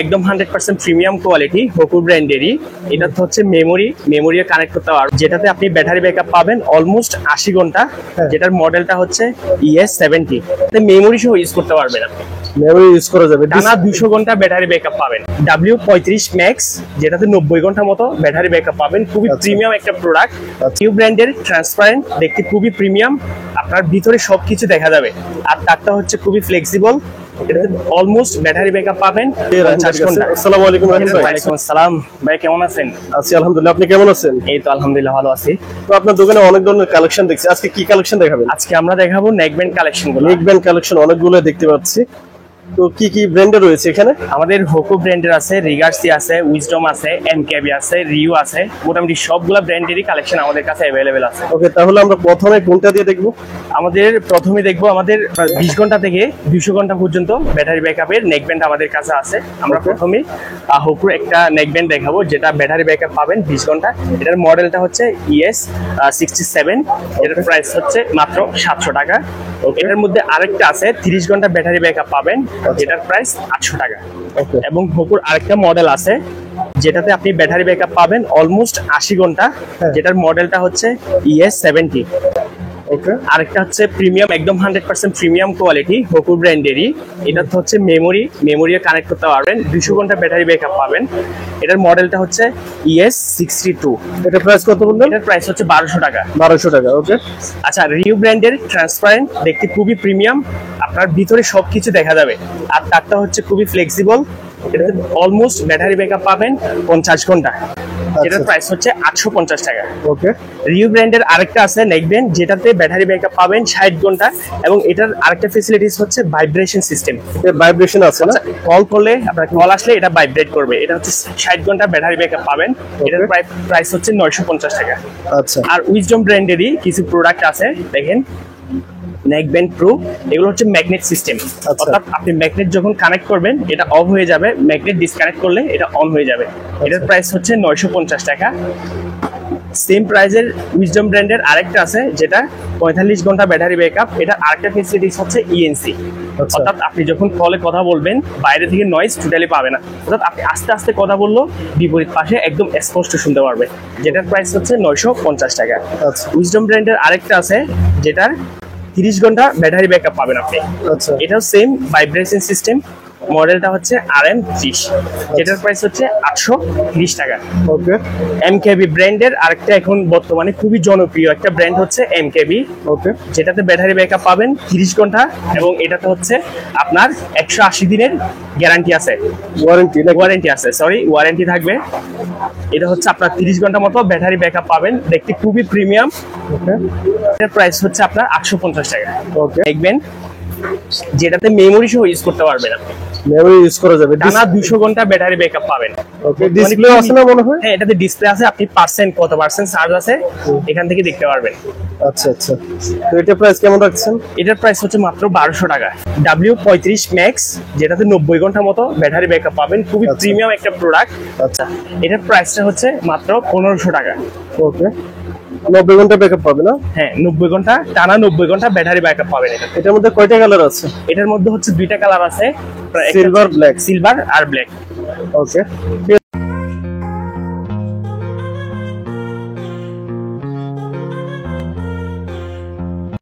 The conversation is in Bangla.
একদম 100% প্রিমিয়াম কোয়ালিটি হোকু ব্র্যান্ডেরই। এটা হচ্ছে মেমোরি কানেক্ট করতে পারবেন, যেটাতে আপনি ব্যাটারি ব্যাকআপ পাবেন অলমোস্ট 80 ঘন্টা। যেটার মডেলটা হচ্ছে ES70। মেমোরি সহ ইউজ করতে পারবেন আপনি, মেমোরি ইউজ করা যাবে। টানা 200 ঘন্টা ব্যাটারি ব্যাকআপ পাবেন। W35 ম্যাক্স, যেটাতে 90 ঘন্টা মতো ব্যাটারি ব্যাকআপ পাবেন। খুবই প্রিমিয়াম একটা প্রোডাক্ট। নিউ ব্র্যান্ডের, ট্রান্সপারেন্ট, দেখতে খুবই প্রিমিয়াম। আপনার ভিতরে সবকিছু দেখা যাবে। আর তারটা হচ্ছে খুবই ফ্লেক্সিবল। এটাতে অলমোস্ট ব্যাটারি ব্যাকআপ পাবেন 50 ঘন্টা। আসসালামু আলাইকুম রাহিম ভাই। ওয়ালাইকুম আসসালাম ভাই, কেমন আছেন? আছি আলহামদুলিল্লাহ, আপনি কেমন আছেন? এই তো আলহামদুলিল্লাহ ভালো আছি। তো আপনার দোকানে অনেক ধরনের কালেকশন দেখছি, আজকে কি কালেকশন দেখাবেন? আজকে আমরা দেখাবো নেকব্যান্ড কালেকশন গুলো। নেকব্যান্ড কালেকশন অনেকগুলো দেখতে পাচ্ছি। তো কি কি ব্র্যান্ডের রয়েছে এখানে? আমাদের হোকো ব্র্যান্ডের আছে, রিগার্সি আছে, উইজডম আছে, এমকেবি আছে, রিউ আছে। মোটামুটি সবগুলা ব্র্যান্ডেরই কালেকশন আমাদের কাছে অ্যাভেলেবেল আছে। ওকে, তাহলে আমরা প্রথমে কোনটা দিয়ে দেখবো? আমাদের প্রথমে দেখবো আমাদের 20 ঘন্টা থেকে 200 ঘন্টা পর্যন্ত ব্যাটারি ব্যাকআপের নেকব্যান্ড আমাদের কাছে আছে। আমরা প্রথমে হোকোর একটা নেকব্যান্ড দেখাবো, যেটা ব্যাটারি ব্যাকআপ পাবেন 20 ঘন্টা। এটার মডেলটা হচ্ছে ES67। এটার প্রাইস হচ্ছে মাত্র 700 টাকা। এটার মধ্যে আরেকটা আছে 30 ঘন্টা ব্যাটারি ব্যাকআপ পাবেন, যেটার প্রাইস 800 টাকা। এবং হোকোর আরেকটা মডেল আছে, যেটাতে আপনি ব্যাটারি ব্যাকআপ পাবেন অলমোস্ট 80 ঘন্টা। যেটার মডেলটা হচ্ছে ES70। আরেকটা হচ্ছে প্রিমিয়াম, একদম 100% প্রিমিয়াম কোয়ালিটি হোকু ব্র্যান্ডেরই। এটা হচ্ছে মেমোরি কানেক্ট করতে পারবেন, 200 ঘন্টা ব্যাটারি ব্যাকআপ পাবেন। এটার মডেলটা হচ্ছে ES62। এটা প্রাইস কত বললেন? এটার প্রাইস হচ্ছে 1200 টাকা। 1200 টাকা। ওকে, আচ্ছা, রিউ ব্র্যান্ডের, ট্রান্সপারেন্ট, দেখতে খুবই প্রিমিয়াম। আপনার ভিতরে সবকিছু দেখা যাবে। আর তারটা হচ্ছে খুবই ফ্লেক্সিবল। এটাতে অলমোস্ট ব্যাটারি ব্যাকআপ পাবেন 50 ঘন্টা। এটার প্রাইস হচ্ছে 850 টাকা। ওকে, রিউ ব্র্যান্ডের আরেকটা আছে নেকব্যান্ড, যেটাতে ব্যাটারি ব্যাকআপ পাবেন 60 ঘন্টা। এবং এটার আরেকটা ফ্যাসিলিটিস হচ্ছে ভাইব্রেশন সিস্টেম। এর ভাইব্রেশন আছে না? কল করলে, আপনার কল আসলে এটা ভাইব্রেট করবে। এটা হচ্ছে 60 ঘন্টা ব্যাটারি ব্যাকআপ পাবেন। এটার প্রাইস হচ্ছে 950 টাকা। আচ্ছা, আর উইজডম ব্র্যান্ডেরই কিছু প্রোডাক্ট আছে, দেখেন নেকব্যান্ড প্রো। এগুলো হচ্ছে ম্যাগনেট সিস্টেম। অর্থাৎ আপনি ম্যাগনেট যখন কানেক্ট করবেন এটা অফ হয়ে যাবে, ম্যাগনেট ডিসকানেক্ট করলে এটা অন হয়ে যাবে। এটার প্রাইস হচ্ছে 950 টাকা। সেম প্রাইজের উইজডম ব্র্যান্ডের আরেকটা আছে, যেটা 45 ঘন্টা ব্যাটারি ব্যাকআপ। এটা আরেকটা ফেসিলিটিস হচ্ছে ENC। অর্থাৎ আপনি যখন কলে কথা বলবেন, বাইরে থেকে নয়েজ টোটালি পাবে না। অর্থাৎ আপনি আস্তে আস্তে কথা বললেও বিপরীত পাশে একদম স্পষ্ট শুনতে পারবে। যেটার প্রাইস হচ্ছে 950 টাকা। উইজডম ব্র্যান্ডের আরেকটা আছে, যেটার 30 ঘন্টা ব্যাটারি ব্যাকআপ পাবেন আপনি। এটাও সেম ভাইব্রেশন সিস্টেম। মডেলটা হচ্ছে RM30। যেটার প্রাইস হচ্ছে 830 টাকা। ওকে, এমকেবি ব্র্যান্ডের আরেকটা এখন বর্তমানে খুবই জনপ্রিয় একটা ব্র্যান্ড হচ্ছে এমকেবি। ওকে, যেটাতে ব্যাটারি ব্যাকআপ পাবেন 30 ঘন্টা। এবং এটাতে হচ্ছে আপনার 180 দিনের গ্যারান্টি আছে, ওয়ারেন্টি থাকবে। এটা হচ্ছে আপনার 30 ঘন্টা মতো ব্যাটারি ব্যাকআপ পাবেন, দেখতে খুবই প্রিমিয়াম। এটার প্রাইস হচ্ছে আপনার 850 টাকা। ওকে, দেখবেন যেটাতে মেমোরি সহ ইউজ করতে পারবেন আপনি, মেমোরি ইউজ করা যাবে। টানা 200 ঘন্টা ব্যাটারি ব্যাকআপ পাবেন। ওকে, ডিসপ্লে আছে না মনে হয়? হ্যাঁ, এটাতে ডিসপ্লে আছে। আপনি কত পার্সেন্ট চার্জ আছে এখান থেকে দেখতে পারবেন। আচ্ছা আচ্ছা, তো এটা প্রাইস কেমন রাখছেন? এটার প্রাইস হচ্ছে মাত্র 1200 টাকা। W35 ম্যাক্স, যেটাতে 90 ঘন্টা মতো ব্যাটারি ব্যাকআপ পাবেন। খুবই প্রিমিয়াম একটা প্রোডাক্ট। আচ্ছা, এটার প্রাইসটা হচ্ছে মাত্র 1500 টাকা। ওকে, 90 ঘন্টা ব্যাকআপ পাবে না? হ্যাঁ, 90 ঘন্টা, টানা 90 ঘন্টা ব্যাটারি ব্যাকআপ পাবেন। এটার মধ্যে কয়টা কালার আছে? এটার মধ্যে হচ্ছে দুইটা কালার আছে, সিলভার, ব্ল্যাক। সিলভার আর ব্ল্যাক। ওকে।